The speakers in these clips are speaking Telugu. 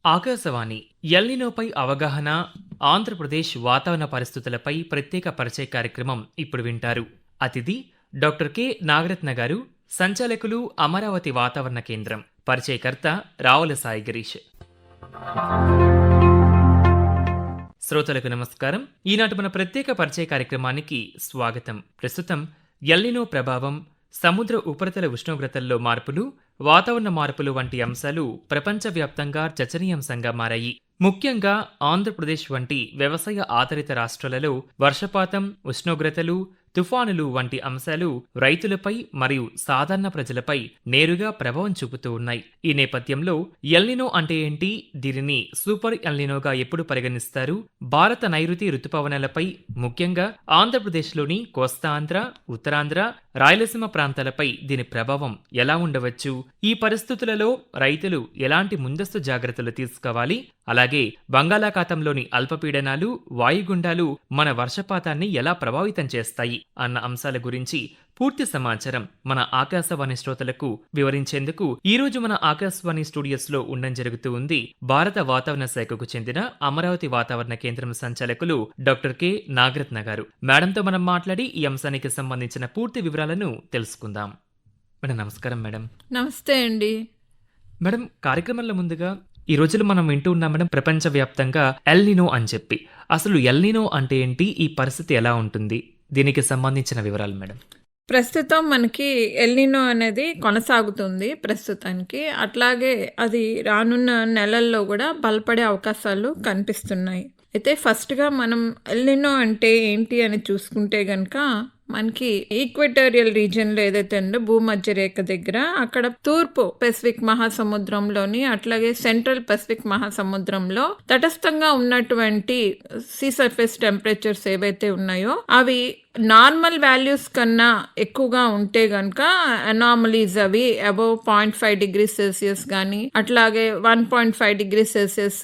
ఆకాశవాణి ఎల్నినోపై అవగాహన, ఆంధ్రప్రదేశ్ వాతావరణ పరిస్థితులపై ప్రత్యేక పరిచయ కార్యక్రమం ఇప్పుడు వింటారు. అతిథి డాక్టర్ కె నాగరత్న గారు, సంచాలకులు అమరావతి వాతావరణ కేంద్రం. పరిచయకర్త రావుల సాయి గిరీష్. శ్రోతలకు నమస్కారం. ఈనాటి మన ప్రత్యేక పరిచయ కార్యక్రమానికి స్వాగతం. ప్రస్తుతం ఎల్నినో ప్రభావం, సముద్ర ఉపరితల ఉష్ణోగ్రతల్లో మార్పులు, వాతావరణ మార్పులు వంటి అంశాలు ప్రపంచవ్యాప్తంగా చర్చనీయాంశంగా మారాయి. ముఖ్యంగా ఆంధ్రప్రదేశ్ వంటి వ్యవసాయ ఆధారిత రాష్ట్రాలలో వర్షపాతం, ఉష్ణోగ్రతలు, తుఫానులు వంటి అంశాలు రైతులపై మరియు సాధారణ ప్రజలపై నేరుగా ప్రభావం చూపుతూ ఉన్నాయి. ఈ నేపథ్యంలో ఎల్నినో అంటే ఏంటి, దీనిని సూపర్ ఎల్నినోగా ఎప్పుడు పరిగణిస్తారు, భారత నైరుతి రుతుపవనాలపై ముఖ్యంగా ఆంధ్రప్రదేశ్లోని కోస్తాంధ్ర, ఉత్తరాంధ్ర, రాయలసీమ ప్రాంతాలపై దీని ప్రభావం ఎలా ఉండవచ్చు, ఈ పరిస్థితులలో రైతులు ఎలాంటి ముందస్తు జాగ్రత్తలు తీసుకోవాలి, అలాగే బంగాళాఖాతంలోని అల్పపీడనాలు, వాయుగుండాలు మన వర్షపాతాన్ని ఎలా ప్రభావితం చేస్తాయి అన్న అంశాల గురించి పూర్తి సమాచారం మన ఆకాశవాణి శ్రోతలకు వివరించేందుకు ఈ రోజు మన ఆకాశవాణి స్టూడియోస్ లో ఉండడం జరుగుతూ ఉంది భారత వాతావరణ శాఖకు చెందిన అమరావతి వాతావరణ కేంద్రం సంచాలకులు డాక్టర్ కె నాగరత్న గారు. మేడంతో మనం మాట్లాడి ఈ అంశానికి సంబంధించిన పూర్తి వివరాలను తెలుసుకుందాం. మేడం నమస్కారం. మేడం నమస్తే అండి. మేడం, కార్యక్రమంలో ముందుగా ఈ రోజులు మనం వింటూ ఉన్నాం మేడం, ప్రపంచవ్యాప్తంగా ఎల్నినో అని చెప్పి. అసలు ఎల్నినో అంటే ఏంటి, ఈ పరిస్థితి ఎలా ఉంటుంది, దీనికి సంబంధించిన వివరాలు మేడం. ప్రస్తుతం మనకి ఎల్నినో అనేది కొనసాగుతుంది ప్రస్తుతానికి. అట్లాగే అది రానున్న నెలల్లో కూడా బలపడే అవకాశాలు కనిపిస్తున్నాయి. అయితే ఫస్ట్గా మనం ఎల్నినో అంటే ఏంటి అని చూసుకుంటే గనక మనకి ఈక్వెటోరియల్ రీజియన్లో ఏదైతే ఉందో భూమధ్య రేఖ దగ్గర, అక్కడ తూర్పు పెసిఫిక్ మహాసముద్రంలోని అట్లాగే సెంట్రల్ పెసిఫిక్ మహాసముద్రంలో తటస్థంగా ఉన్నటువంటి సీ సర్ఫేస్ టెంపరేచర్స్ ఏవైతే ఉన్నాయో అవి నార్మల్ వాల్యూస్ కన్నా ఎక్కువగా ఉంటే గనక అనామలీస్ అవి అబోవ్ 0.5 డిగ్రీస్ సెల్సియస్ కానీ అట్లాగే 1.5 డిగ్రీస్ సెల్సియస్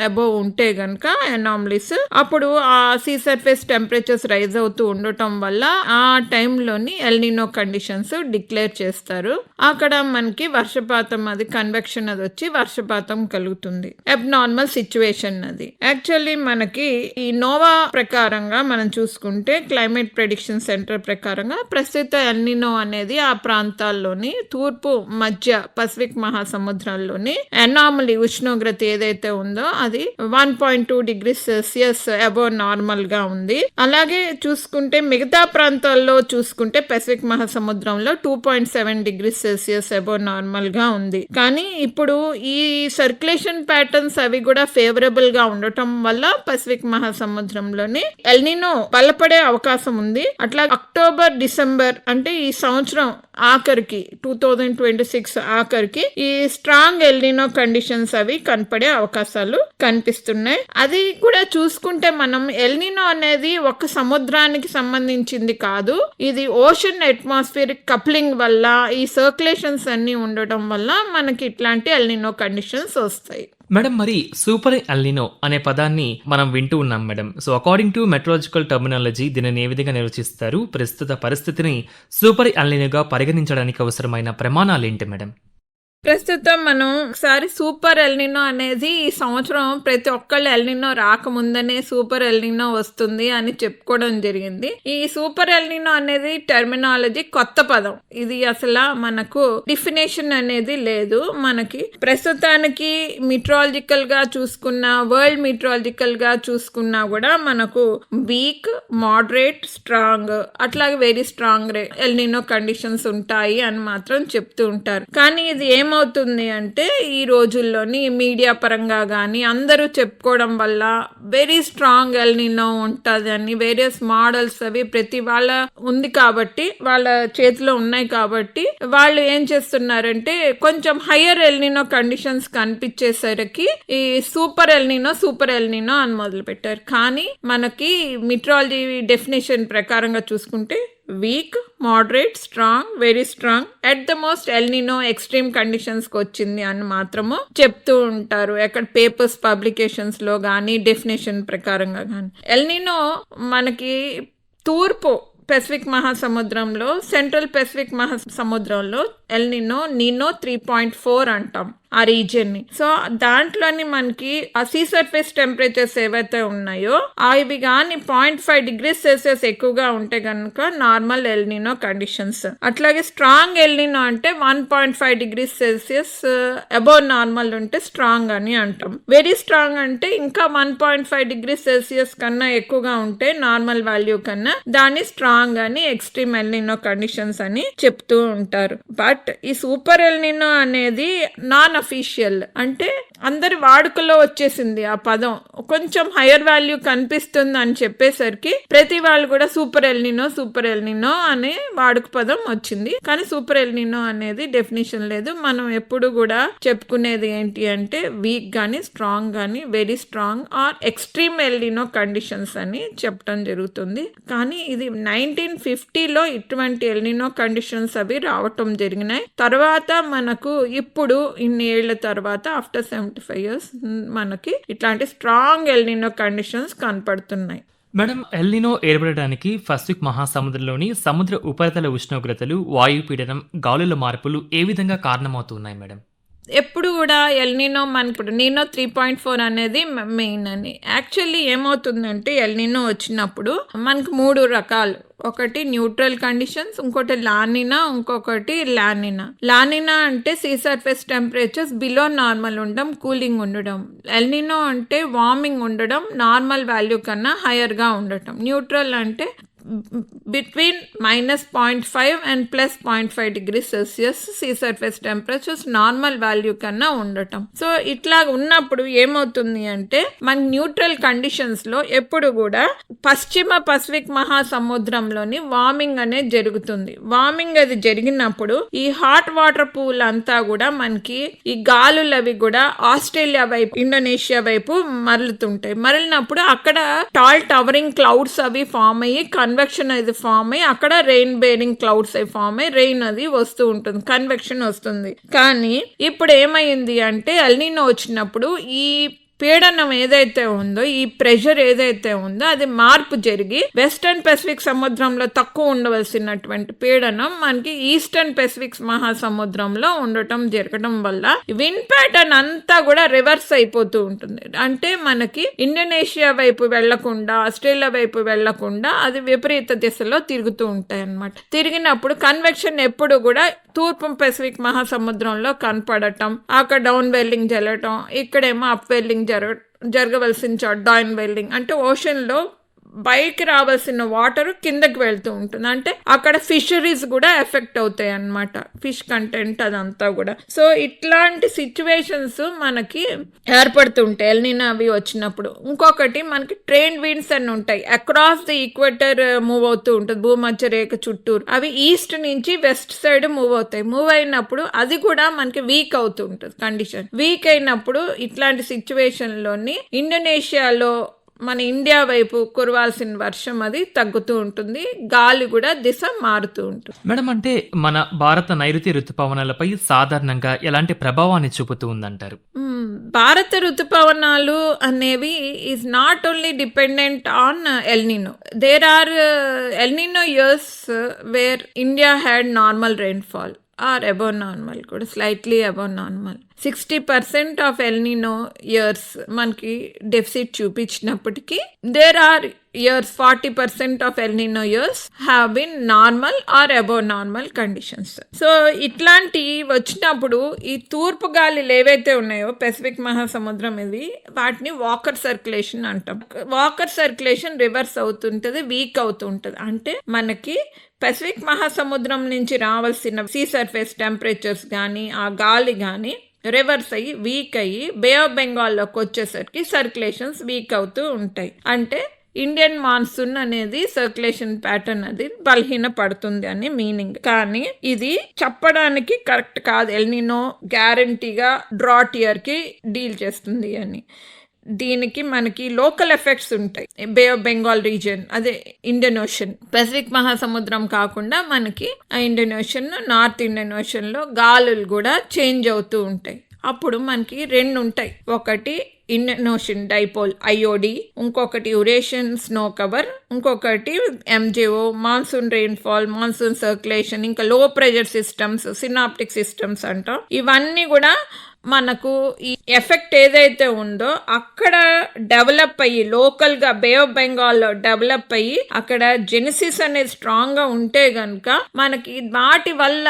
అబోవ్ ఉంటే గనక అనామలీస్, అప్పుడు ఆ సీ సర్ఫేస్ టెంపరేచర్స్ రైజ్ అవుతూ ఉండటం వల్ల ఆ టైంలోని ఎల్నినో కండిషన్స్ డిక్లేర్ చేస్తారు. అక్కడ మనకి వర్షపాతం, అది కన్వెక్షన్ అది వచ్చి వర్షపాతం కలుగుతుంది. అబ్నార్మల్ సిచ్యువేషన్ అది. యాక్చువల్లీ మనకి ఈ నోవా ప్రకారంగా మనం చూసుకుంటే, క్లైమేట్ ప్రెడిక్షన్ సెంటర్ ప్రకారంగా ప్రస్తుత ఎల్నినో అనేది ఆ ప్రాంతాల్లోని తూర్పు మధ్య పసిఫిక్ మహాసముద్రంలోని అనామలీ ఉష్ణోగ్రత ఏదైతే ఉందో అది 1.2 డిగ్రీస్ సెల్సియస్ అబోవ్ నార్మల్ గా ఉంది. అలాగే చూసుకుంటే మిగతా ప్రాంతాల్లో చూసుకుంటే పసిఫిక్ మహాసముద్రంలో 2.7 డిగ్రీస్ సెల్సియస్ అబోవ్ నార్మల్ గా ఉంది. కానీ ఇప్పుడు ఈ సర్క్యులేషన్ ప్యాటర్న్స్ అవి కూడా ఫేవరబుల్ గా ఉండటం వల్ల పసిఫిక్ మహాసముద్రంలోని ఎల్నినో బలపడే అవకాశం ఉంది. అట్లా అక్టోబర్, డిసెంబర్ అంటే ఈ సంవత్సరం ఆఖరికి 2026 ఆఖరికి ఈ స్ట్రాంగ్ ఎల్నినో కండిషన్స్ అవి కనపడే అవకాశాలు కనిపిస్తున్నాయి. అది కూడా చూసుకుంటే మనం ఎల్నినో అనేది ఒక సముద్రానికి సంబంధించింది కాదు, ఇది ఓషన్ అట్మాస్ఫియరిక్ కప్లింగ్ వల్ల ఈ సర్క్యులేషన్స్ అన్ని ఉండటం వల్ల మనకి ఇట్లాంటి ఎల్నినో కండిషన్స్ వస్తాయి. మేడం, మరి సూపర్ ఎల్నినో అనే పదాన్ని మనం వింటూ ఉన్నాం madam. So according to meteorological terminology దీనిని ఏ విధంగా నిర్వచిస్తారు, ప్రస్తుత పరిస్థితిని సూపర్ ఎల్నినోగా పరిగణించడానికి అవసరమైన ప్రమాణాలు ఏంటి మేడం? ప్రస్తుతం మనం ఒకసారి సూపర్ ఎల్నినో అనేది ఈ సంవత్సరం ప్రతి ఒక్కళ్ళు ఎల్నినో రాకముందనే సూపర్ ఎల్నినో వస్తుంది అని చెప్పుకోవడం జరిగింది. ఈ సూపర్ ఎల్నినో అనేది టర్మినాలజీ కొత్త పదం. ఇది అసలు మనకు డిఫినేషన్ అనేది లేదు. మనకి ప్రస్తుతానికి మెట్రాలజికల్ గా చూసుకున్నా, వరల్డ్ మెట్రాలజికల్ గా చూసుకున్నా కూడా మనకు వీక్, మోడరేట్, స్ట్రాంగ్ అట్లాగే వెరీ స్ట్రాంగ్ ఎల్నినో కండిషన్స్ ఉంటాయి అని మాత్రం చెప్తూ ఉంటారు. కానీ ఇది ఏమవుతుంది అంటే ఈ రోజుల్లోని మీడియా పరంగా కానీ అందరూ చెప్పుకోవడం వల్ల వెరీ స్ట్రాంగ్ ఎల్నినో ఉంటుంది అని వేరియస్ మోడల్స్ అవి ప్రతి వాళ్ళ ఉంది కాబట్టి, వాళ్ళ చేతిలో ఉన్నాయి కాబట్టి వాళ్ళు ఏం చేస్తున్నారంటే కొంచెం హయ్యర్ ఎల్నినో కండిషన్స్ కనిపించేసరికి ఈ సూపర్ ఎల్నినో అని మొదలు పెట్టారు. కానీ మనకి మెట్రాలజీ డెఫినేషన్ ప్రకారంగా చూసుకుంటే week, moderate, strong, very strong, at the most El Niño extreme conditions కి వచ్చింది అని మాత్రము చెప్తూ ఉంటారు. ఎక్కడ పేపర్స్ పబ్లికేషన్స్ లో కానీ డెఫినేషన్ ప్రకారంగా కానీ. ఎల్నినో మనకి తూర్పు పెసిఫిక్ మహాసముద్రంలో, సెంట్రల్ పెసిఫిక్ మహాసముద్రంలో ఎల్నినో నీనో 3.4 అంటాం ఆ రీజియన్ ని. సో దాంట్లోని మనకి ఆ సీ సర్ఫేస్ టెంపరేచర్స్ ఏవైతే ఉన్నాయో అవి కానీ 0.5 degrees సెల్సియస్ ఎక్కువగా ఉంటే కనుక నార్మల్ ఎల్నినో కండిషన్స్. అట్లాగే స్ట్రాంగ్ ఎల్నినో అంటే 1.5 degrees సెల్సియస్ అబౌవ్ నార్మల్ ఉంటే స్ట్రాంగ్ అని అంటాం. వెరీ స్ట్రాంగ్ అంటే ఇంకా 1.5 degrees సెల్సియస్ కన్నా ఎక్కువగా ఉంటే నార్మల్ వాల్యూ కన్నా దాన్ని స్ట్రాంగ్ అని ఎక్స్ట్రీమ్ ఎల్నినో కండిషన్స్ అని చెప్తూ ఉంటారు. బట్ ఈ సూపర్ ఎల్నినో అనేది నాన్ అఫీషియల్, అంటే అందరి వాడుకలో వచ్చేసింది ఆ పదం. కొంచెం హైయర్ వాల్యూ కనిపిస్తుంది అని చెప్పేసరికి ప్రతి వాళ్ళు కూడా సూపర్ ఎల్నినో అనే వాడుక పదం వచ్చింది. కానీ సూపర్ ఎల్నినో అనేది డెఫినేషన్ లేదు. మనం ఎప్పుడు కూడా చెప్పుకునేది ఏంటి అంటే వీక్ గానీ స్ట్రాంగ్ గానీ very strong are extreme El Niño conditions అని చెప్పడం జరుగుతుంది. కానీ ఇది 1950లో ఇటువంటి ఎల్నినో కండిషన్స్ అవి రావటం జరిగినాయి. తర్వాత మనకు ఇప్పుడు ఇన్ని ఏళ్ల తర్వాత ఆఫ్టర్ 75 years మనకి ఇట్లాంటి స్ట్రాంగ్ ఎల్నినో కండిషన్స్ కనపడుతున్నాయి. మేడం, ఎల్నినో ఏర్పడడానికి పసిఫిక్ మహాసముద్రంలోని సముద్ర ఉపరితల ఉష్ణోగ్రతలు, వాయుపీడనం, గాలుల మార్పులు ఏ విధంగా కారణమవుతున్నాయి మేడం? ఎప్పుడు కూడా ఎల్నినో మనకి నీనో 3.4 అనేది మెయిన్ అని. యాక్చువల్లీ ఏమవుతుందంటే ఎల్నినో వచ్చినప్పుడు మనకు 3 రకాలు. ఒకటి న్యూట్రల్ కండిషన్స్, ఇంకోటి లానినా, ఇంకొకటి లానినా. లానినా అంటే see surface temperatures below normal ఉండడం, కూలింగ్ ఉండడం. ఎల్నినో అంటే వార్మింగ్ ఉండడం, నార్మల్ వాల్యూ కన్నా హైయర్గా ఉండటం. న్యూట్రల్ అంటే between -0.5 and +0.5 degrees Celsius see surface temperatures normal value కన్నా ఉండటం. సో ఇట్లా ఉన్నప్పుడు ఏమవుతుంది అంటే మన న్యూట్రల్ కండిషన్స్ లో ఎప్పుడు కూడా పశ్చిమ పసిఫిక్ మహాసముద్రంలోని వార్మింగ్ అనేది జరుగుతుంది. వార్మింగ్ అది జరిగినప్పుడు ఈ హాట్ వాటర్ పూల్ అంతా కూడా మనకి ఈ గాలులు అవి కూడా ఆస్ట్రేలియా వైపు, ఇండోనేషియా వైపు మరలుతుంటాయి. మరలినప్పుడు అక్కడ టాల్ టవరింగ్ క్లౌడ్స్ అవి ఫామ్ అయ్యి కన్వెక్షన్ అది ఫామ్ అయ్యి అక్కడ రెయిన్ బేరింగ్ క్లౌడ్స్ అవి ఫామ్ అయ్యి రెయిన్ అది వస్తూ ఉంటుంది, కన్వెక్షన్ వస్తుంది. కానీ ఇప్పుడు ఏమైంది అంటే ఎల్నినో వచ్చినప్పుడు ఈ పీడనం ఏదైతే ఉందో, ఈ ప్రెషర్ ఏదైతే ఉందో అది మార్పు జరిగి వెస్టర్న్ పెసిఫిక్ సముద్రంలో తక్కువ ఉండవలసినటువంటి పీడనం మనకి ఈస్టర్న్ పెసిఫిక్ మహాసముద్రంలో ఉండటం జరగడం వల్ల విండ్ ప్యాటర్న్ అంతా కూడా రివర్స్ అయిపోతూ ఉంటుంది. అంటే మనకి ఇండోనేషియా వైపు వెళ్లకుండా, ఆస్ట్రేలియా వైపు వెళ్లకుండా అది విపరీత దిశలో తిరుగుతూ ఉంటాయి అన్నమాట. తిరిగినప్పుడు కన్వెక్షన్ ఎప్పుడు కూడా తూర్పు పెసిఫిక్ మహాసముద్రంలో కనపడటం, అక్కడ డౌన్ వెల్లింగ్ జరగటం, ఇక్కడేమో అప్ వెల్లింగ్ జరగవలసిన చోట డౌన్ వెల్లింగ్, అంటే ఓషన్ లో పైకి రావాల్సిన వాటర్ కిందకి వెళ్తూ ఉంటుంది. అంటే అక్కడ ఫిషరీస్ కూడా ఎఫెక్ట్ అవుతాయి అన్నమాట, ఫిష్ కంటెంట్ అదంతా కూడా. సో ఇట్లాంటి సిచ్యువేషన్స్ మనకి ఏర్పడుతుంటాయి ఎల్నినో అవి వచ్చినప్పుడు. ఇంకొకటి మనకి ట్రైన్ విండ్స్ అని ఉంటాయి, అక్రాస్ ది ఈక్వేటర్ మూవ్ అవుతూ ఉంటుంది, భూమధ్య రేఖ చుట్టూరు. అవి ఈస్ట్ నుంచి వెస్ట్ సైడ్ మూవ్ అవుతాయి. మూవ్ అయినప్పుడు అది కూడా మనకి వీక్ అవుతూ ఉంటుంది కండిషన్. వీక్ అయినప్పుడు ఇట్లాంటి సిచ్యువేషన్ లోని ఇండోనేషియాలో మన ఇండియా వైపు కురవాల్సిన వర్షం అది తగ్గుతూ ఉంటుంది, గాలి కూడా దిశ మారుతూ ఉంటుంది. మేడం, అంటే మన భారత నైరుతి ఋతుపవనాలపై సాధారణంగా ఎలాంటి ప్రభావాన్ని చూపుతూ ఉందంటారు? భారత ఋతుపవనాలు అనేవి is not only dependent on El Nino. There are El Nino years where India had normal rainfall or above normal, కూడా slightly above normal. 60% of El Nino years మనకి డెఫిసిట్ చూపించినప్పటికీ there are years 40% of El Nino years have been normal or above normal conditions. So ఇట్లాంటి వచ్చినప్పుడు ఈ తూర్పు గాలిలు ఏవైతే ఉన్నాయో పెసిఫిక్ మహాసముద్రం ఇది, వాటిని వాకర్ సర్క్యులేషన్ అంటాం. వాకర్ సర్క్యులేషన్ రివర్స్ అవుతుంటది, వీక్ అవుతుంటది. అంటే మనకి పెసిఫిక్ మహాసముద్రం నుంచి రావాల్సిన సీ సర్ఫేస్ టెంపరేచర్స్ కానీ ఆ గాలి కానీ రివర్స్ అయ్యి వీక్ అయ్యి బే ఆఫ్ బెంగాల్లోకి వచ్చేసరికి సర్క్యులేషన్స్ వీక్ అవుతూ ఉంటాయి. అంటే ఇండియన్ మాన్సూన్ అనేది సర్క్యులేషన్ ప్యాటర్న్ అది బలహీన పడుతుంది అని మీనింగ్. కానీ ఇది చెప్పడానికి కరెక్ట్ కాదు ఎల్నినో గ్యారంటీగా డ్రాట్ ఇయర్ కి డీల్ చేస్తుంది అని. దీనికి మనకి లోకల్ ఎఫెక్ట్స్ ఉంటాయి. బే ఆఫ్ బెంగాల్ రీజియన్, అదే ఇండియన్ ఓషన్, పెసిఫిక్ మహాసముద్రం కాకుండా మనకి ఆ Indian ocean, north Indian ocean లో గాలులు కూడా చేంజ్ అవుతూ ఉంటాయి. అప్పుడు మనకి 2 ఉంటాయి. ఒకటి ఇండియన్ ఓషన్ డైపోల్ IOD, ఇంకొకటి యురేషియన్ స్నో కవర్, ఇంకొకటి MJO monsoon rainfall, monsoon circulation, ఇంకా లో ప్రెషర్ సిస్టమ్స్, సినాప్టిక్ సిస్టమ్స్ అంటాం. ఇవన్నీ కూడా మనకు ఈ ఎఫెక్ట్ ఏదైతే ఉందో అక్కడ డెవలప్ అయ్యి లోకల్గా బే ఆఫ్ బెంగాల్లో డెవలప్ అయ్యి అక్కడ జెనిసిస్ అనేది స్ట్రాంగ్గా ఉంటే గనుక మనకి వాటి వల్ల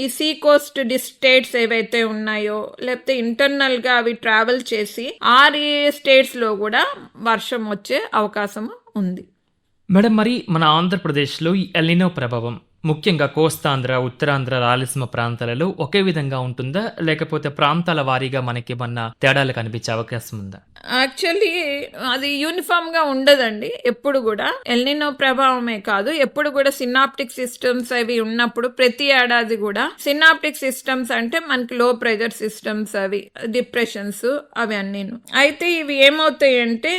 ఈ సీ కోస్ట్ స్టేట్స్ ఏవైతే ఉన్నాయో లేకపోతే ఇంటర్నల్గా అవి ట్రావెల్ చేసి స్టేట్స్లో కూడా వర్షం వచ్చే అవకాశం ఉంది. మేడం, మరి మన ఆంధ్రప్రదేశ్లో ఈ ఎల్నినో ప్రభావం ముఖ్యంగా కోస్తాంధ్ర, ఉత్తరాంధ్ర, రాయలసీమ ప్రాంతాలలో ఒకే విధంగా ఉంటుందా, లేకపోతే ప్రాంతాల వారీగా మనకి ఏమన్నా తేడాలు కనిపించే అవకాశం ఉందా? యాక్చువల్లీ అది యూనిఫామ్ గా ఉండదండి. ఎప్పుడు కూడా ఎల్నినో ప్రభావమే కాదు, ఎప్పుడు కూడా సినాప్టిక్ సిస్టమ్స్ అవి ఉన్నప్పుడు ప్రతి ఏడాది కూడా సినాప్టిక్ సిస్టమ్స్ అంటే మనకి లో ప్రెషర్ సిస్టమ్స్, అవి డిప్రెషన్స్ అవి అన్నీను. అయితే ఇవి ఏమవుతాయి అంటే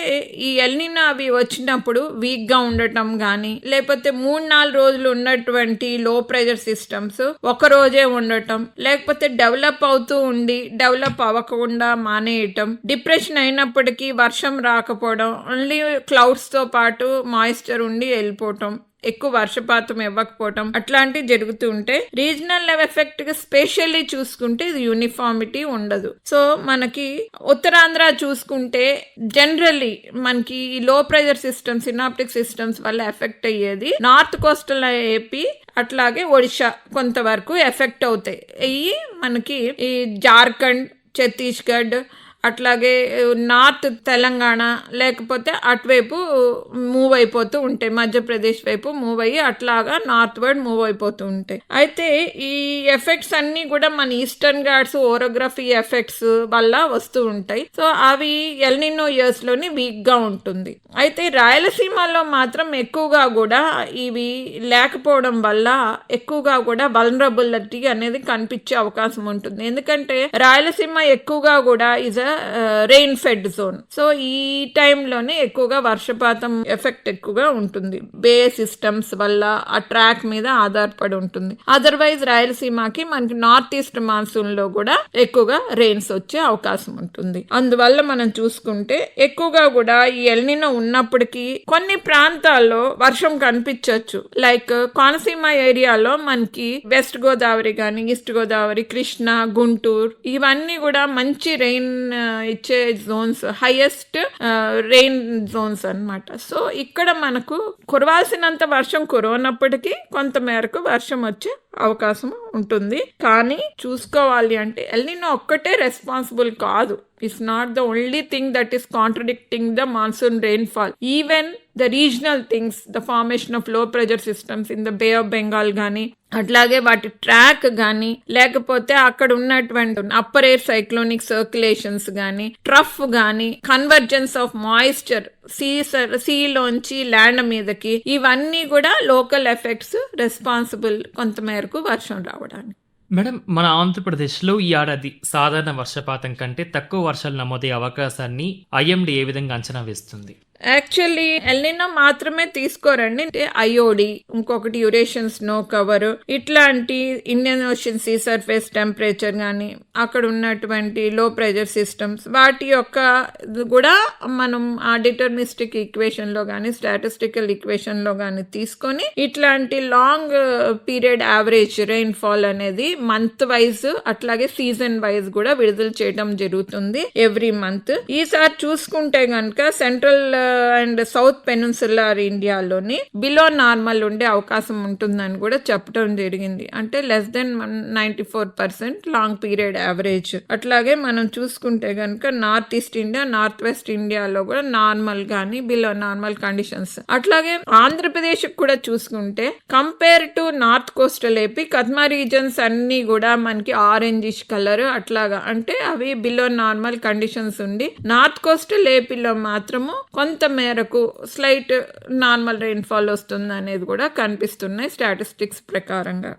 ఈ ఎల్నినో అవి వచ్చినప్పుడు వీక్ గా ఉండటం గానీ లేకపోతే 3-4 రోజులు ఉన్నటువంటి లో ప్రెషర్ సిస్టమ్స్ ఒక రోజే ఉండటం, లేకపోతే డెవలప్ అవుతూ ఉండి డెవలప్ అవ్వకుండా మానేయటం, డిప్రెషన్ అయినప్పటికీ వర్షం రాకపోవడం, ఓన్లీ క్లౌడ్స్ తో పాటు మాయిశ్చర్ ఉండి వెళ్ళిపోవటం, ఎక్కువ వర్షపాతం ఇవ్వకపోవటం, అట్లాంటివి జరుగుతూ ఉంటే రీజనల్ ఎఫెక్ట్ గా స్పెషల్లీ చూసుకుంటే ఇది యూనిఫామిటీ ఉండదు. సో మనకి ఉత్తరాంధ్ర చూసుకుంటే జనరల్లీ మనకి ఈ లో ప్రెషర్ సిస్టమ్స్, సినాప్టిక్ సిస్టమ్స్ వల్ల ఎఫెక్ట్ అయ్యేది నార్త్ కోస్టల్ ఏపీ, అట్లాగే ఒడిశా కొంతవరకు ఎఫెక్ట్ అవుతాయి. అయ్యి మనకి ఈ జార్ఖండ్, ఛత్తీస్గఢ్, అట్లాగే నార్త్ తెలంగాణ, లేకపోతే అటువైపు మూవ్ అయిపోతూ ఉంటాయి, మధ్యప్రదేశ్ వైపు మూవ్ అయ్యి అట్లాగా నార్త్ వర్డ్ మూవ్ అయిపోతూ ఉంటాయి. అయితే ఈ ఎఫెక్ట్స్ అన్నీ కూడా మన ఈస్టర్న్ ఘాట్స్ ఓరోగ్రఫీ ఎఫెక్ట్స్ వల్ల వస్తూ ఉంటాయి. సో అవి ఎల్నినో ఇయర్స్ లోని వీక్ గా ఉంటుంది. అయితే రాయలసీమలో మాత్రం ఎక్కువగా కూడా ఇవి లేకపోవడం వల్ల ఎక్కువగా కూడా వల్నరబిలిటీ అనేది కనిపించే అవకాశం ఉంటుంది. ఎందుకంటే రాయలసీమ ఎక్కువగా కూడా is rain fed zone. So ఈ టైంలోనే ఎక్కువగా వర్షపాతం ఎఫెక్ట్ ఎక్కువగా ఉంటుంది, బే సిస్టమ్స్ వల్ల ఆ ట్రాక్ మీద ఆధారపడి ఉంటుంది. అదర్వైజ్ రాయలసీమకి మనకి నార్త్ ఈస్ట్ మాన్సూన్ లో కూడా ఎక్కువగా రెయిన్స్ వచ్చే అవకాశం ఉంటుంది. అందువల్ల మనం చూసుకుంటే ఎక్కువగా కూడా ఈ ఎల్నినో ఉన్నప్పటికీ కొన్ని ప్రాంతాల్లో వర్షం కనిపించవచ్చు. లైక్ కోనసీమ ఏరియాలో మనకి వెస్ట్ గోదావరి కానీ, ఈస్ట్ గోదావరి, కృష్ణా, గుంటూరు ఇవన్నీ కూడా మంచి రెయిన్ ఇచ్చే జోన్స్, హైయెస్ట్ రెయిన్ జోన్స్ అన్నమాట. సో ఇక్కడ మనకు కురవాల్సినంత వర్షం కురవనప్పటికీ కొంత మేరకు వర్షం వచ్చే అవకాశం ఉంటుంది. కానీ చూసుకోవాలి అంటే ఎల్నినో ఒక్కటే రెస్పాన్సిబుల్ కాదు. It's not the only thing that is contradicting the monsoon rainfall. Even the regional things, the formation of low pressure systems in the Bay of Bengal గానీ, అట్లాగే వాటి ట్రాక్ కానీ, లేకపోతే అక్కడ ఉన్నటువంటి అప్పర్ ఎయిర్ సైక్లోనిక్ సర్క్యులేషన్స్ కానీ, ట్రఫ్ కానీ, కన్వర్జెన్స్ ఆఫ్ మాయిశ్చర్ సీలోంచి ల్యాండ్ మీదకి, ఇవన్నీ కూడా లోకల్ ఎఫెక్ట్స్ రెస్పాన్సిబుల్ కొంతమేరకు వర్షం రావడానికి. మేడం, మన ఆంధ్రప్రదేశ్లో ఈ ఏడాది సాధారణ వర్షపాతం కంటే తక్కువ వర్షాలు నమోదయ్యే అవకాశాన్ని IMD ఏ విధంగా అంచనా వేస్తుంది? యాక్చువల్లీ ఎల్నినో మాత్రమే తీసుకోరండి. అంటే IOD, ఇంకొకటి యురేషియన్ స్నో కవర్, ఇట్లాంటి Indian ocean see surface temperature కానీ, అక్కడ ఉన్నటువంటి లో ప్రెషర్ సిస్టమ్స్, వాటి యొక్క కూడా మనం ఆ డిటర్మినిస్టిక్ ఈక్వేషన్ లో కానీ, స్టాటిస్టికల్ ఈక్వేషన్ లో కానీ తీసుకొని ఇట్లాంటి long period average rain fall అనేది మంత్ వైజ్ అట్లాగే సీజన్ వైజ్ కూడా విడుదల చేయడం జరుగుతుంది ఎవ్రీ మంత్. ఈసారి చూసుకుంటే కనుక సెంట్రల్ అండ్ సౌత్ పెనిన్సులర్ ఇండియాలోని బిలో నార్మల్ ఉండే అవకాశం ఉంటుందని కూడా చెప్పడం జరిగింది. అంటే less than 94% long period average. అట్లాగే మనం చూసుకుంటే కనుక north east India, north west ఇండియాలో కూడా నార్మల్ కానీ బిలో నార్మల్ కండిషన్స్. అట్లాగే ఆంధ్రప్రదేశ్ కూడా చూసుకుంటే compare to north coastal AP, కద్మా reasons అన్ని కూడా మనకి ఆరెంజిష్ కలర్ అట్లాగా, అంటే అవి బిలో నార్మల్ కండిషన్స్ ఉండి, నార్త్ కోస్టల్ ఏపీలో మాత్రము కొంత మేరకు స్లైట్ నార్మల్ రెయిన్ఫాల్ వస్తుంది అనేది కూడా కనిపిస్తున్నాయి స్టాటిస్టిక్స్ ప్రకారంగా.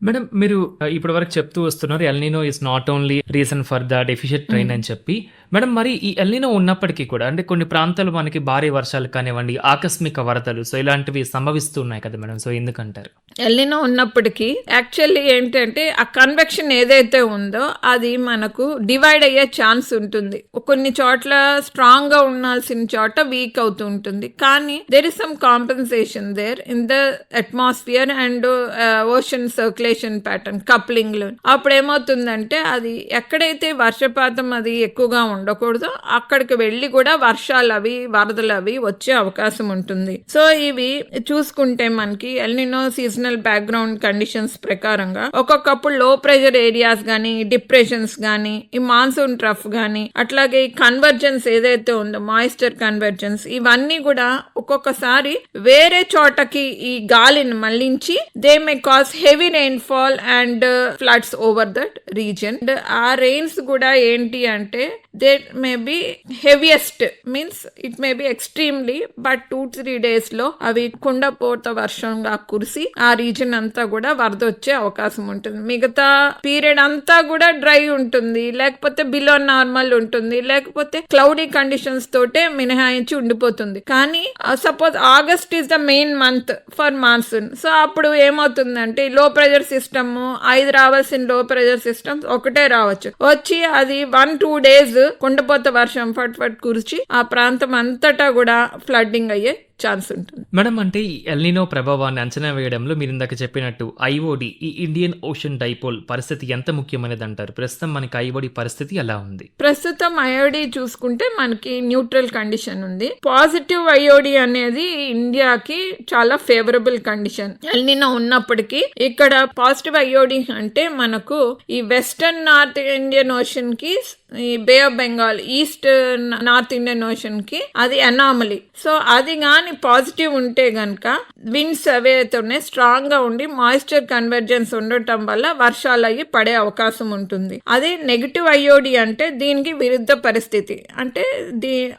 మేడం, మీరు ఇప్పటి వరకు చెప్తూ వస్తున్నారు El Niño is not only reason for the deficient rain అని చెప్పి. మేడం మరి ఈ ఎల్నినో ఉన్నప్పటికీ కూడా అంటే కొన్ని ప్రాంతాలు మనకి భారీ వర్షాలు కానివ్వండి, ఆకస్మిక వరదలు సో ఇలాంటివి సంభవిస్తూ ఉన్నాయి కదా మేడం. సో ఎందుకంటారు? ఎల్నినో ఉన్నప్పటికీ యాక్చువల్లీ ఏంటంటే ఆ కన్వెక్షన్ ఏదైతే ఉందో అది మనకు డివైడ్ అయ్యే ఛాన్స్ ఉంటుంది. కొన్ని చోట్ల స్ట్రాంగ్ గా ఉండాల్సిన చోట వీక్ అవుతూ ఉంటుంది. కానీ there is some compensation there in the atmosphere and ocean circulation pattern coupling లో. అప్పుడు ఏమవుతుందంటే అది ఎక్కడైతే వర్షపాతం అది ఎక్కువగా ఉండకూడదో అక్కడికి వెళ్ళి కూడా వర్షాలు అవి వరదలు అవి వచ్చే అవకాశం ఉంటుంది. సో ఇవి చూసుకుంటే మనకి ఎల్నినో సీజనల్ బ్యాక్గ్రౌండ్ కండిషన్స్ ప్రకారంగా ఒక్కొక్కప్పుడు లో ప్రెషర్ ఏరియాస్ గానీ, డిప్రెషన్స్ గానీ, ఈ మాన్సూన్ ట్రఫ్ గానీ, అట్లాగే ఈ కన్వర్జెన్స్ ఏదైతే ఉందో మాయిశ్చర్ కన్వర్జెన్స్, ఇవన్నీ కూడా ఒక్కొక్కసారి వేరే చోటకి ఈ గాలిని మళ్లించి they may cause heavy rainfall and floods over that region. ఆ రెయిన్స్ కూడా ఏంటి అంటే they may be heaviest means it may be extremely but 2-3 days లో అవి కుండపోత వర్షంగా కురిసి ఆ రీజన్ అంతా కూడా వరద వచ్చే అవకాశం ఉంటుంది. మిగతా పీరియడ్ అంతా కూడా డ్రై ఉంటుంది, లేకపోతే బిలో నార్మల్ ఉంటుంది, లేకపోతే క్లౌడీ కండిషన్స్ తోటే మినహాయించి ఉండిపోతుంది. కానీ suppose August is the main month for monsoon. So అప్పుడు ఏమవుతుందంటే లో ప్రెషర్ సిస్టమ్ 5 రావాల్సిన లో ప్రెషర్ సిస్టమ్స్ ఒకటే రావచ్చు, వచ్చి అది 1-2 days కుండపోత వర్షం ఫట్ కురిచి ఆ ప్రాంతం అంతటా కూడా ఫ్లడ్డింగ్ అయ్యే ఛాన్స్ ఉంటుంది. మేడం అంటే ఈ ఎల్నినో ప్రభావాన్ని అంచనా వేయడంలో మీరు ఇందాక చెప్పినట్టు ఐఓడి ఈ ఇండియన్ ఓషన్ డైపోల్ పరిస్థితి ఎంత ముఖ్యమైనది అంటారు? ప్రస్తుతం మనకి ఐఓడి పరిస్థితి ఎలా ఉంది? ప్రస్తుతం ఐఓడి చూసుకుంటే మనకి న్యూట్రల్ కండిషన్ ఉంది. పాజిటివ్ ఐఓడి అనేది ఇండియాకి చాలా ఫేవరబుల్ కండిషన్. ఎల్నినో ఉన్నప్పటికీ ఇక్కడ పాజిటివ్ ఐఓడి అంటే మనకు ఈ వెస్టర్న్ నార్త్ ఇండియన్ ఓషన్ కి, ఈ bay of Bengal east north Indian ocean కి అది అనామలీ. సో అది కానీ పాజిటివ్ ఉంటే గనక విండ్స్ అవేతోనే స్ట్రాంగ్ గా ఉండి మాయిశ్చర్ కన్వర్జెన్స్ ఉండటం వల్ల వర్షాలు అయ్యి పడే అవకాశం ఉంటుంది. అదే నెగిటివ్ ఐఓడి అంటే దీనికి విరుద్ధ పరిస్థితి. అంటే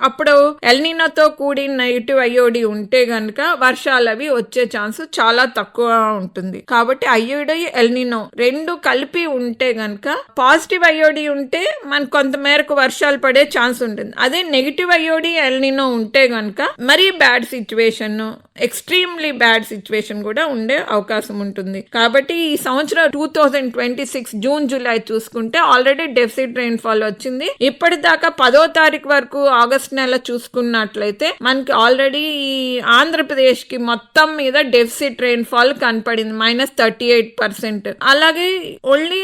అప్పుడు ఎల్నినోతో కూడిన నెగిటివ్ ఐఓడి ఉంటే గనక వర్షాలు అవి వచ్చే ఛాన్స్ చాలా తక్కువ ఉంటుంది. కాబట్టి ఐఓడి ఎల్నినో రెండు కలిపి ఉంటే గనక పాజిటివ్ ఐఓడి ఉంటే మనకు కొంత మేరకు వర్షాలు పడే ఛాన్స్ ఉంటుంది. అదే నెగిటివ్ ఐఓడి ఎల్నినో ఉంటే గనక మరీ bad situation, extremely bad situation కూడా ఉండే అవకాశం ఉంటుంది. కాబట్టి ఈ సంవత్సరం 2026 జూన్ జూలై చూసుకుంటే ఆల్రెడీ డెఫిసిట్ రెయిన్ ఫాల్ వచ్చింది. ఇప్పటిదాకా 10వ తారీఖు వరకు ఆగస్ట్ నెల చూసుకున్నట్లయితే మనకి ఆల్రెడీ ఈ ఆంధ్రప్రదేశ్ కి మొత్తం మీద డెఫిసిట్ రెయిన్ ఫాల్ కనపడింది -38%. అలాగే only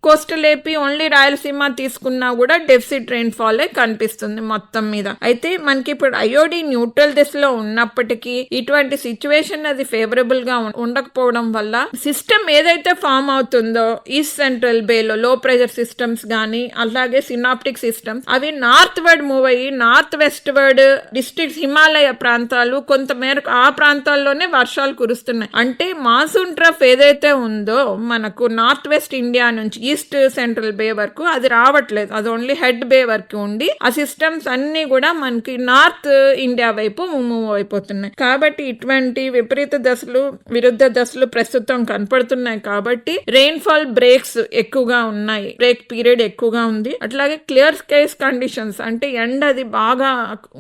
coastal AP, only Rayalaseema తీసుకున్నా కూడా డెఫిసిట్ రెయిన్ ఫాల్ కనిపిస్తుంది మొత్తం మీద. అయితే మనకి ఇప్పుడు ఐఓడి న్యూట్రల్ దిశలో ఉన్నప్పటికీ ఇటువంటి సిచ్యువేషన్ అది ఫేవరబుల్ గా ఉండకపోవడం వల్ల సిస్టమ్ ఏదైతే ఫామ్ అవుతుందో ఈస్ట్ సెంట్రల్ బేలో లో ప్రెషర్ సిస్టమ్స్ గానీ, అలాగే సినాప్టిక్ సిస్టమ్స్ అవి నార్త్ వర్డ్ మూవ్ అయ్యి north west word districts, Himalaya ప్రాంతాలు కొంత మేరకు ఆ ప్రాంతాల్లోనే వర్షాలు కురుస్తున్నాయి. అంటే మాన్సూన్ ట్రఫ్ ఏదైతే ఉందో మనకు నార్త్ వెస్ట్ ఇండియా నుంచి ఈస్ట్ సెంట్రల్ బే వరకు అది రావట్లేదు. అది ఓన్లీ హెడ్ బే వరకు ఉండి ఆ సిస్టమ్స్ అన్ని కూడా మనకి నార్త్ ఇండియా వైపు మూవ్ అయిపోతున్నాయి. కాబట్టి ఇటువంటి విపరీత దశలు, విరుద్ధ దశలు ప్రస్తుతం కనపడుతున్నాయి. కాబట్టి రెయిన్ ఫాల్ బ్రేక్స్ ఎక్కువగా ఉన్నాయి, బ్రేక్ పీరియడ్ ఎక్కువగా ఉంది. అట్లాగే క్లియర్ స్కైస్ కండిషన్స్ అంటే ఎండ అది బాగా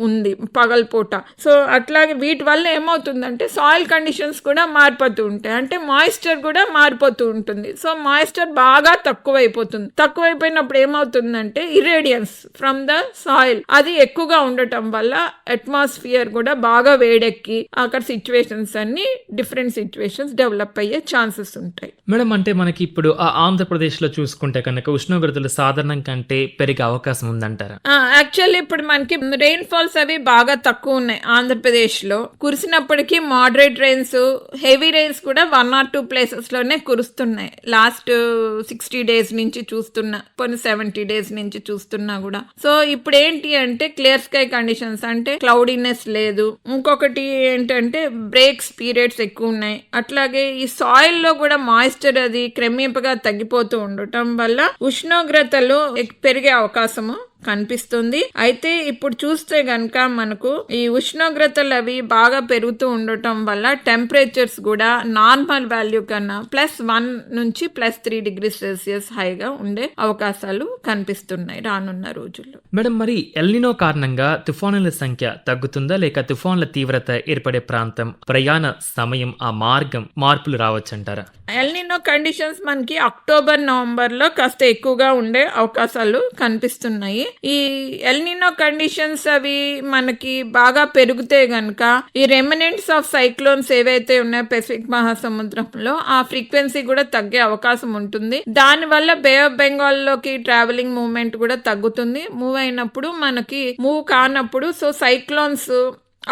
ఉంది పగలపూట. సో అట్లాగే వీటి వల్ల ఏమవుతుందంటే సాయిల్ కండిషన్స్ కూడా మారిపోతూ ఉంటాయి. అంటే మాయిశ్చర్ కూడా మారిపోతూ ఉంటుంది. సో మాయిశ్చర్ బాగా తక్కువైపోయినప్పుడు ఏమవుతుందంటే ఇరేడియన్స్ ఫ్రమ్ ద సాయిల్ అది ఎక్కువగా ఉండటం వల్ల అట్మాస్ఫియర్ కూడా బాగా వేడెక్కి అక్కడ సిచ్యువేషన్స్ అన్ని డిఫరెంట్ సిచ్యువేషన్స్ డెవలప్ అయ్యే ఛాన్సెస్ ఉంటాయి. మేడం అంటే మనకి ఇప్పుడు ఆంధ్రప్రదేశ్ లో చూసుకుంటే కనుక ఉష్ణోగ్రతలు సాధారణం కంటే పెరిగే అవకాశం ఉందంటారా? యాక్చువల్లీ ఇప్పుడు మనకి రెయిన్ ఫాల్స్ అవి బాగా తక్కువ ఉన్నాయి ఆంధ్రప్రదేశ్ లో. కురిసినప్పటికీ మోడరేట్ రెయిన్స్, హెవీ రెయిన్స్ కూడా 1 or 2 places లోనే కురుస్తున్నాయి. లాస్ట్ 60 days నుంచి చూస్తున్నా, 70 days నుంచి చూస్తున్నా కూడా. సో ఇప్పుడు ఏంటి అంటే క్లియర్ స్కై కండిషన్స్ అంటే క్లౌడీనెస్ లేదు. ఇంకొకటి ఏంటంటే బ్రేక్స్ పీరియడ్స్ ఎక్కువ ఉన్నాయి. అట్లాగే ఈ సాయిల్ లో కూడా మాయిశ్చర్ అది క్రమేపగా తగ్గిపోతూ ఉండటం వల్ల ఉష్ణోగ్రతలు పెరిగే అవకాశము కనిపిస్తుంది. అయితే ఇప్పుడు చూస్తే గనక మనకు ఈ ఉష్ణోగ్రతలు అవి బాగా పెరుగుతూ ఉండటం వల్ల టెంపరేచర్స్ కూడా నార్మల్ వాల్యూ కన్నా +1 నుంచి +3 డిగ్రీ సెల్సియస్ హైగా ఉండే అవకాశాలు కనిపిస్తున్నాయి రానున్న రోజుల్లో. మేడం, మరి ఎల్నినో కారణంగా తుఫానుల సంఖ్య తగ్గుతుందా, లేక తుఫానుల తీవ్రత ఏర్పడే ప్రాంతం, ప్రయాణ సమయం, ఆ మార్గం మార్పులు రావచ్చంటారా? ఎల్నినో కండిషన్స్ మనకి అక్టోబర్ నవంబర్లో కాస్త ఎక్కువగా ఉండే అవకాశాలు కనిపిస్తున్నాయి. ఈ ఎల్నినో కండిషన్స్ అవి మనకి బాగా పెరిగితే గనక ఈ రెమినెంట్స్ ఆఫ్ సైక్లోన్స్ ఏవైతే ఉన్నాయో పెసిఫిక్ మహాసముద్రంలో ఆ ఫ్రీక్వెన్సీ కూడా తగ్గే అవకాశం ఉంటుంది. దానివల్ల బే ఆఫ్ బెంగాల్ లోకి ట్రావెలింగ్ మూవ్మెంట్ కూడా తగ్గుతుంది. మూవ్ అయినప్పుడు మనకి మూవ్ కానప్పుడు సో సైక్లోన్స్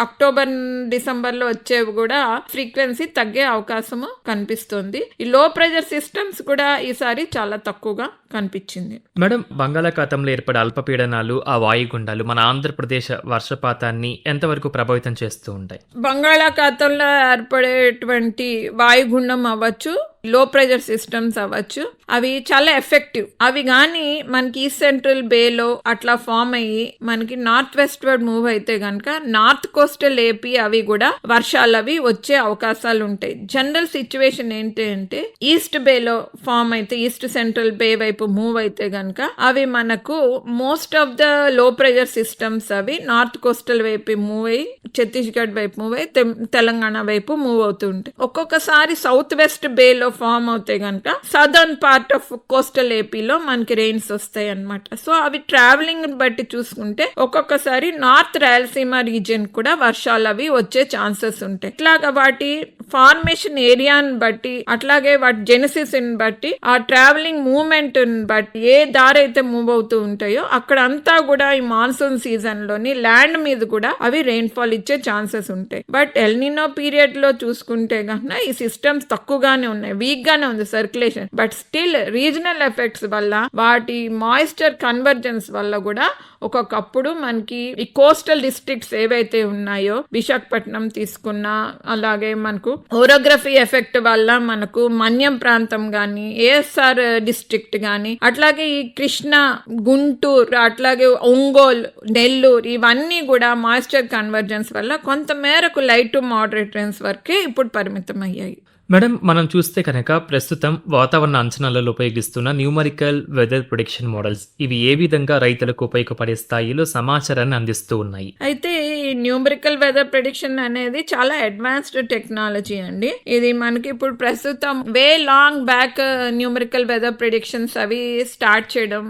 అక్టోబర్ డిసెంబర్లో వచ్చేవి కూడా ఫ్రీక్వెన్సీ తగ్గే అవకాశము కనిపిస్తుంది. ఈ లో ప్రెషర్ సిస్టమ్స్ కూడా ఈసారి చాలా తక్కువగా కనిపించింది. మేడం, బంగాళాఖాతంలో ఏర్పడే అల్పపీడనాలు, ఆ వాయుగుండాలు మన ఆంధ్రప్రదేశ్ వర్షపాతాన్ని ఎంతవరకు ప్రభావితం చేస్తూ ఉంటాయి? బంగాళాఖాతంలో ఏర్పడేటువంటి వాయుగుండం అవ్వచ్చు, లో ప్రెషర్ సిస్టమ్స్ అవ్వచ్చు, అవి చాలా ఎఫెక్టివ్. అవి కానీ మనకి ఈస్ట్ సెంట్రల్ బేలో అట్లా ఫామ్ అయ్యి మనకి నార్త్ వెస్ట్ వర్డ్ మూవ్ అయితే గనక నార్త్ కోస్టల్ ఏపీ అవి కూడా వర్షాలు అవి వచ్చే అవకాశాలు ఉంటాయి. జనరల్ సిచ్యువేషన్ ఏంటి అంటే ఈస్ట్ బేలో ఫామ్ అయితే ఈస్ట్ సెంట్రల్ బే వైపు మూవ్ అయితే గనక అవి మనకు most of the low pressure systems అవి నార్త్ కోస్టల్ వైపు మూవ్ అయ్యి ఛత్తీస్గఢ్ వైపు మూవ్ అయ్యి తెలంగాణ వైపు మూవ్ అవుతూ ఉంటాయి. ఒక్కొక్కసారి సౌత్ వెస్ట్ బేలో ఫామ్ అవుతాయి కనుక సదర్న్ పార్ట్ ఆఫ్ కోస్టల్ ఏపీలో మనకి రెయిన్స్ వస్తాయి అన్నమాట. సో అవి ట్రావెలింగ్ బట్టి చూసుకుంటే ఒక్కొక్కసారి నార్త్ రాయలసీమ రీజియన్ కూడా వర్షాలు అవి వచ్చే ఛాన్సెస్ ఉంటాయి. ఇట్లాగా వాటి ఫార్మేషన్ ఏరియాని బట్టి అట్లాగే వాటి జెనసిస్ బట్టి ఆ ట్రావెలింగ్ మూవ్మెంట్ బట్టి ఏ దారి అయితే మూవ్ అవుతూ ఉంటాయో అక్కడ అంతా కూడా ఈ మాన్సూన్ సీజన్ లోని ల్యాండ్ మీద కూడా అవి రెయిన్ఫాల్ ఇచ్చే ఛాన్సెస్ ఉంటాయి. బట్ ఎల్నినో పీరియడ్ లో చూసుకుంటే కనుక ఈ సిస్టమ్స్ తక్కువగానే ఉన్నాయి, వీక్ గానే ఉంది circulation. But still regional effects వల్ల వాటి మాయిశ్చర్ కన్వర్జెన్స్ వల్ల కూడా ఒక్కొక్కప్పుడు మనకి ఈ కోస్టల్ డిస్ట్రిక్ట్స్ ఏవైతే ఉన్నాయో విశాఖపట్నం తీసుకున్నా, అలాగే మనకు ఓరోగ్రఫీ ఎఫెక్ట్ వల్ల మనకు మన్యం ప్రాంతం గాని, ఏఎస్ఆర్ డిస్ట్రిక్ట్ గాని, అట్లాగే ఈ కృష్ణా, గుంటూరు, అట్లాగే ఒంగోలు, నెల్లూరు ఇవన్నీ కూడా మాయిశ్చర్ కన్వర్జెన్స్ వల్ల కొంత మేరకు లైట్ టు మోడరేట్ రెయిన్స్ వరకే ఇప్పుడు పరిమితం అయ్యాయి. మేడం, మనం చూస్తే కనుక ప్రస్తుతం వాతావరణ అంచనాలలో ఉపయోగిస్తున్న న్యూమరికల్ వెదర్ ప్రిడిక్షన్ మోడల్స్ ఇవి ఏ విధంగా రైతులకు ఉపయోగపడే స్థాయిలో సమాచారాన్ని అందిస్తూ ఉన్నాయి? అయితే ఈ న్యూమరికల్ వెదర్ ప్రిడిక్షన్ అనేది చాలా అడ్వాన్స్డ్ టెక్నాలజీ అండి. ఇది మనకి ఇప్పుడు ప్రస్తుతం way long back numerical weather predictions అవి స్టార్ట్ చేయడం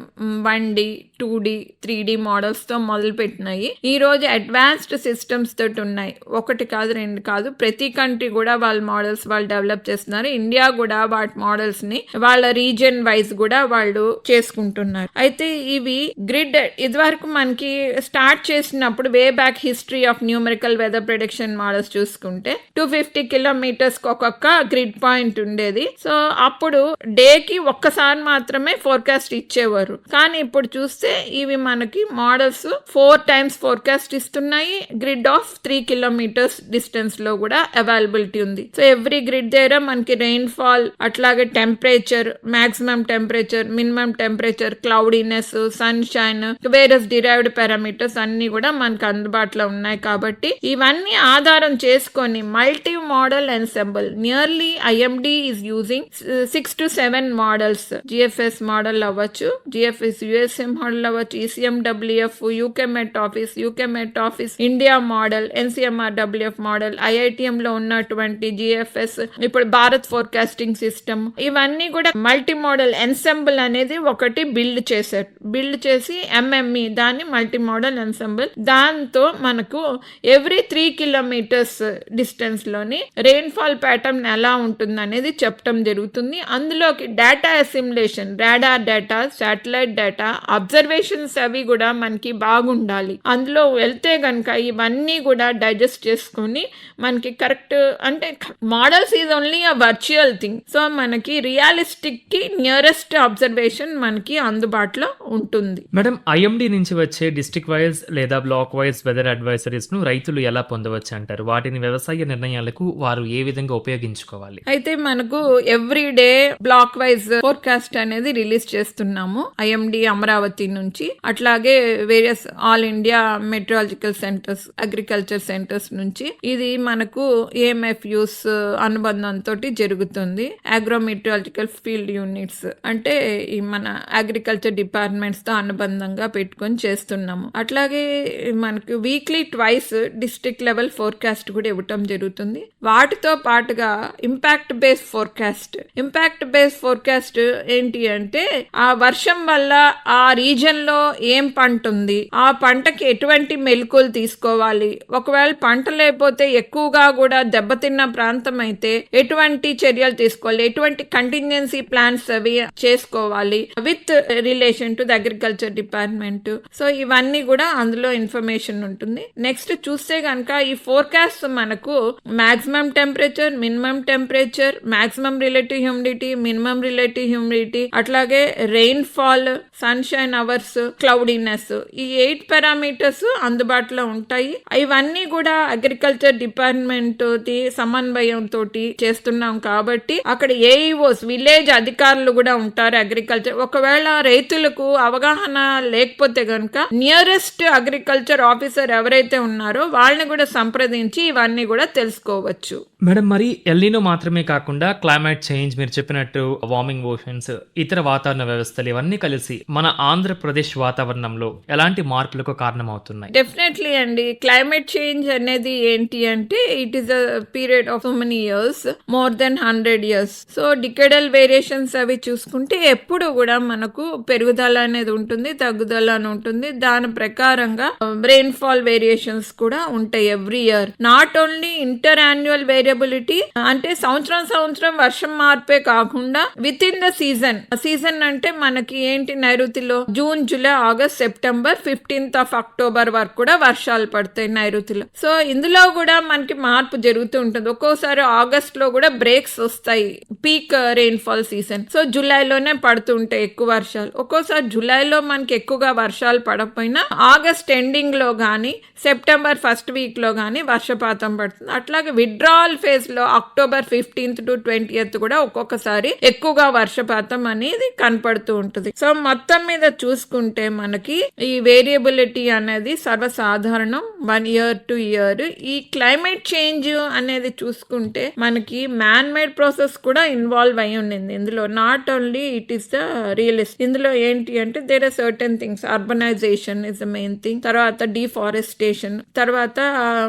1D, 2D, 3D మోడల్స్ తో మొదలు పెట్టినాయి. ఈ రోజు అడ్వాన్స్డ్ సిస్టమ్స్ తోటి ఉన్నాయి. ఒకటి కాదు, రెండు కాదు, ప్రతి కంట్రీ కూడా వాళ్ళ మోడల్స్ వాళ్ళు డెవలప్ చేస్తున్నారు. ఇండియా కూడా వాటి మోడల్స్ ని వాళ్ళ రీజియన్ వైజ్ కూడా వాళ్ళు చేసుకుంటున్నారు. అయితే ఇవి గ్రిడ్ ఇదివరకు మనకి స్టార్ట్ చేసినప్పుడు way back history of numerical weather prediction models చూసుకుంటే 250 కిలోమీటర్స్ ఒక్కొక్క గ్రిడ్ పాయింట్ ఉండేది. సో అప్పుడు డేకి ఒక్కసారి మాత్రమే ఫోర్కాస్ట్ ఇచ్చేవారు. కానీ ఇప్పుడు చూస్తే ఇవి మనకి మోడల్స్ 4 times ఫోర్కాస్ట్ ఇస్తున్నాయి. గ్రిడ్ ఆఫ్ 3 kilometers డిస్టెన్స్ లో కూడా అవైలబిలిటీ ఉంది. సో ఎవ్రీ గ్రిడ్ దగ్గర మనకి రెయిన్ ఫాల్, అట్లాగే temperature, maximum temperature, minimum temperature, cloudiness, sunshine, various derived parameters అన్ని కూడా మనకు అందుబాటులో ఉన్నాయి. కాబట్టి ఇవన్నీ ఆధారం చేసుకొని multi model ensemble nearly IMD is using 6 to 7 models. GFS model అవ్వచ్చు, జిఎఫ్ఎస్ యుఎస్ఏ మోడల్ అవ్వచ్చు, ECMWF, UK Met office India model, ఎన్సీఎంఆర్డబ్ల్యూఎఫ్ model, IITM లో ఉన్నటువంటి జిఎఫ్ఎస్, ఇప్పుడు భారత్ ఫోర్కాస్టింగ్ సిస్టమ్, ఇవన్నీ కూడా మల్టీ మోడల్ ఎన్సెంబుల్ అనేది ఒకటి బిల్డ్ చేసి ఎంఎంఈ దాన్ని మల్టీ మోడల్ ఎన్సెంబుల్. దాంతో మనకు ఎవ్రీ 3 kilometers డిస్టెన్స్ లోని రెయిన్ఫాల్ ప్యాటర్న్ ఎలా ఉంటుంది అనేది చెప్పడం జరుగుతుంది. అందులోకి data assimilation, radar data, satellite data, observations అవి కూడా మనకి బాగుండాలి. అందులో వెళ్తే గనక ఇవన్నీ కూడా డైజెస్ట్ చేసుకుని మనకి కరెక్ట్ అంటే models is only a virtual thing. So మనకి రియలిస్టిక్ కి నియరెస్ట్ అబ్జర్వేషన్ మనకి అందుబాటులో ఉంటుంది. మేడం, ఐఎండి నుంచి వచ్చే డిస్ట్రిక్ట్ వైజ్ లేదా block wise weather advisory advisories ను రైతులు ఎలా పొందవచ్చు అంటారు? వాటిని వ్యవసాయ నిర్ణయాలకు వారు ఏ విధంగా ఉపయోగించుకోవాలి? అయితే మనకు every day black wise forecast అనేది రిలీజ్ చేస్తున్నాము ఐఎండి అమరావతి నుంచి, అట్లాగే various all India meteorological centres, agriculture centres నుంచి. ఇది మనకు ఏఎంఎఫ్యూస్ అనుబంధంతో జరుగుతుంది. అగ్రోమెట్రాలజికల్ ఫీల్డ్ యూనిట్స్ అంటే ఈ మన అగ్రికల్చర్ డిపార్ట్మెంట్స్ తో అనుబంధంగా పెట్టుకొని చేస్తున్నాము. అట్లాగే మనకు weekly twice district level forecast కూడా ఇవ్వటం జరుగుతుంది. వాటితో పాటుగా ఇంపాక్ట్ బేస్ ఫోర్కాస్ట్ ఏంటి అంటే ఆ వర్షం వల్ల ఆ రీజన్ లో ఏం పంట ఉంది, ఆ పంటకి ఎటువంటి మెలకువలు తీసుకోవాలి, ఒకవేళ పంట లేకపోతే ఎక్కువగా కూడా దెబ్బతిన్న ప్రాంతం అయితే ఎటువంటి చర్యలు తీసుకోవాలి, ఎటువంటి కంటింజెన్సీ ప్లాన్స్ అవి చేసుకోవాలి with relation to the agriculture department. So ఇవన్నీ కూడా అందులో ఇన్ఫర్మేషన్ ఉంటుంది. నెక్స్ట్ చూస్తే కనుక ఈ ఫోర్కాస్ట్ మనకు maximum temperature, minimum temperature, maximum relative humidity, minimum relative humidity, అట్లాగే rainfall, sunshine hours, cloudiness, ఈ 8 పారామీటర్స్ అందుబాటులో ఉంటాయి. ఇవన్నీ కూడా అగ్రికల్చర్ డిపార్ట్మెంట్ తోటి సమన్వయంతో చేస్తున్నాం కాబట్టి అక్కడ ఏఈఓస్, విలేజ్ అధికారులు కూడా ఉంటారు అగ్రికల్చర్. ఒకవేళ రైతులకు అవగాహన లేకపోతే గనుక నియరెస్ట్ అగ్రికల్చర్ ఆఫీసర్ ఎవరైతే ఉన్నారో వాళ్ళని కూడా సంప్రదించి ఇవన్నీ కూడా తెలుసుకోవచ్చు. మేడం, మరి ఎల్నినో మాత్రమే కాకుండా క్లైమేట్ చేంజ్, మీరు చెప్పినట్టు వార్మింగ్ ఓషన్స్, ఇతర వాతావరణ వ్యవస్థలు ఇవన్నీ కలిసి మన ఆంధ్రప్రదేశ్ వాతావరణంలో ఎలాంటి మార్పులకు కారణమవుతున్నాయి? డెఫినెట్లీ అండి. క్లైమేట్ చేంజ్ అనేది ఏంటి అంటే it is a period of so many years, more than 100 years. So decadal variations అవి చూసుకుంటే ఎప్పుడు కూడా మనకు పెరుగుదల అనేది ఉంటుంది, తగ్గుదల అని ఉంటుంది. దాని ప్రకారంగా రెయిన్ ఫాల్ వేరియేషన్స్ కూడా ఉంటాయి every year. Not only inter annual variability అంటే సంవత్సరం వర్షం మార్పే కాకుండా విత్ ఇన్ ద సీజన్ అంటే మనకి ఏంటి నైరుతిలో June, July, August, September, 15th of October వరకు కూడా వర్షాలు పడతాయి నైరుతిలో. సో ఇందులో కూడా మనకి మార్పు జరుగుతూ ఉంటుంది. ఒక్కోసారి ఆగస్ట్ లో కూడా బ్రేక్స్ వస్తాయి, peak rainfall season. So జూలైలోనే పడుతుంటాయి ఎక్కువ వర్షాలు. ఒక్కోసారి జూలైలో మనకి ఎక్కువగా వర్షాలు పడకపోయినా ఆగస్ట్ ఎండింగ్ లో గానీ సెప్టెంబర్ ఫస్ట్ వీక్ లో గానీ వర్షపాతం పడుతుంది. అట్లాగే విత్డ్రావల్ ఫేజ్ లో అక్టోబర్ 15th to 20th కూడా ఒక్కొక్కసారి ఎక్కువగా వర్షపాతం అనేది కనపడుతూ ఉంటుంది. సో మొత్తం మీద చూసుకుంటే మనకి ఈ వేరియబిలిటీ అనేది సర్వసాధారణం 1 year to year. ఈ క్లైమేట్ చేంజ్ అనేది చూసుకుంటే మనకి మ్యాన్ మేడ్ ప్రాసెస్ కూడా ఇన్వాల్వ్ అయి ఉండింది ఇందులో. Not only it is the realist. ఇందులో ఏంటి అంటే there are certain things. Urbanisation is the main thing, తర్వాత డిఫారెస్టేషన్, తర్వాత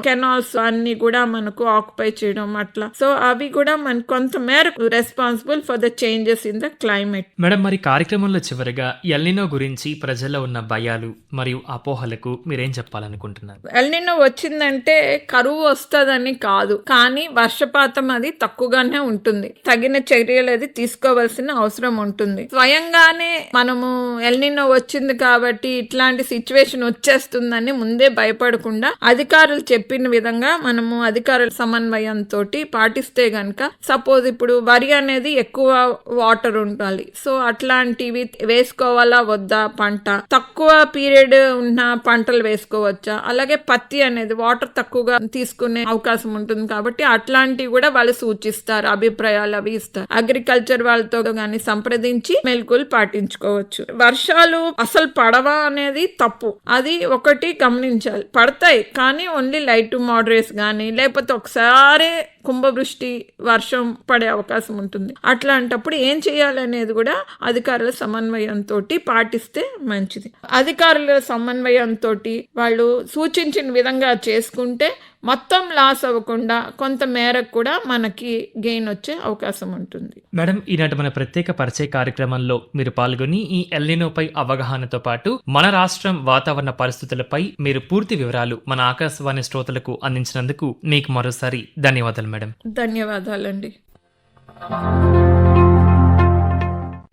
కెనాల్స్ అన్ని కూడా మనకు ఆక్యుపై చేయడం అట్లా. సో అవి కూడా మనకు కొంత మేరకు responsible for the changes in the climate. Madam, మరి కార్యక్రమంలో చివరిగా ఎల్నినో గురించి ప్రజల్లో ఉన్న భయాలు మరియు అపోహలకు మీరేం చెప్పాలనుకుంటున్నారు? ఎల్నినో వచ్చిందంటే కరువు వస్తుందని కాదు, కానీ వర్షపాతం అది తక్కువగానే ఉంటుంది. తగిన చర్యలు అది తీసుకోవాల్సిన అవసరం ఉంటుంది. స్వయంగానే మనము ఎల్నినో వచ్చింది కాబట్టి ఇట్లాంటి సిచ్యువేషన్ వచ్చేస్తుందని ముందే భయపడకుండా అధికారులు చెప్పిన విధంగా మనము అధికారుల సమన్వయంతో పాటిస్తే గనక, సపోజ్ ఇప్పుడు వరి అనేది ఎక్కువ వాటర్ ఉండాలి, సో అట్లాంటివి వేసుకోవాలా వద్దా, పంట తక్కువ పీరియడ్ ఉన్న పంటలు వేసుకోవచ్చా, అలాగే పత్తి అనేది వాటర్ తక్కువగా తీసుకునే అవకాశం ఉంటుంది కాబట్టి అట్లాంటివి కూడా వాళ్ళు సూచిస్తారు, అభిప్రాయాలు అవి ఇస్తారు. అగ్రికల్చర్ వాళ్ళతో గాని సంప్రదించి మెలకువలు పాటించుకోవచ్చు. వర్షాలు అసలు పడవా అనేది తప్పు, అది ఒకటి గమనించాలి. పడతాయి కానీ ఓన్లీ లైట్ టు మోడరేట్స్ గానీ, లేకపోతే ఒకసారి కుంభవృష్టి వర్షం పడే అవకాశం ఉంటుంది. అట్లాంటప్పుడు ఏం చేయాలనేది కూడా అధికారుల సమన్వయంతో పాటిస్తే మంచిది. అధికారుల సమన్వయంతో వాళ్ళు సూచించిన విధంగా చేసుకుంటే మొత్తం లాస్ అవ్వకుండా కొంత మేరకు కూడా మనకి గెయిన్ వచ్చే అవకాశం ఉంటుంది. మేడం, ఈనాటి మన ప్రత్యేక పరిచయ కార్యక్రమంలో మీరు పాల్గొని ఈ ఎల్నినోపై అవగాహనతో పాటు మన రాష్ట్రం వాతావరణ పరిస్థితులపై మీరు పూర్తి వివరాలు మన ఆకాశవాణి శ్రోతలకు అందించినందుకు మీకు మరోసారి ధన్యవాదాలు మేడం. ధన్యవాదాలండి.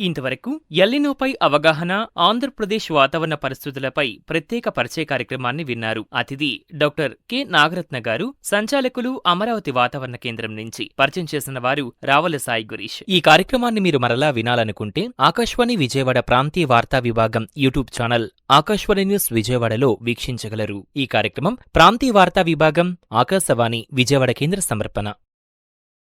ఇంతవరకు ఎల్లినోపై అవగాహన, ఆంధ్రప్రదేశ్ వాతావరణ పరిస్థితులపై ప్రత్యేక పరిచయ కార్యక్రమాన్ని విన్నారు. అతిథి డాక్టర్ కె నాగరత్న గారు, సంచాలకులు అమరావతి వాతావరణ కేంద్రం నుంచి. పరిచయం చేసిన వారు రావల సాయి గురీష్. ఈ కార్యక్రమాన్ని మీరు మరలా వినాలనుకుంటే ఆకాశవాణి విజయవాడ ప్రాంతీయ వార్తా విభాగం యూట్యూబ్ ఛానల్ ఆకాశవాణి న్యూస్ విజయవాడలో వీక్షించగలరు. ఈ కార్యక్రమం ప్రాంతీయ వార్తా విభాగం, ఆకాశవాణి విజయవాడ కేంద్ర సమర్పణ.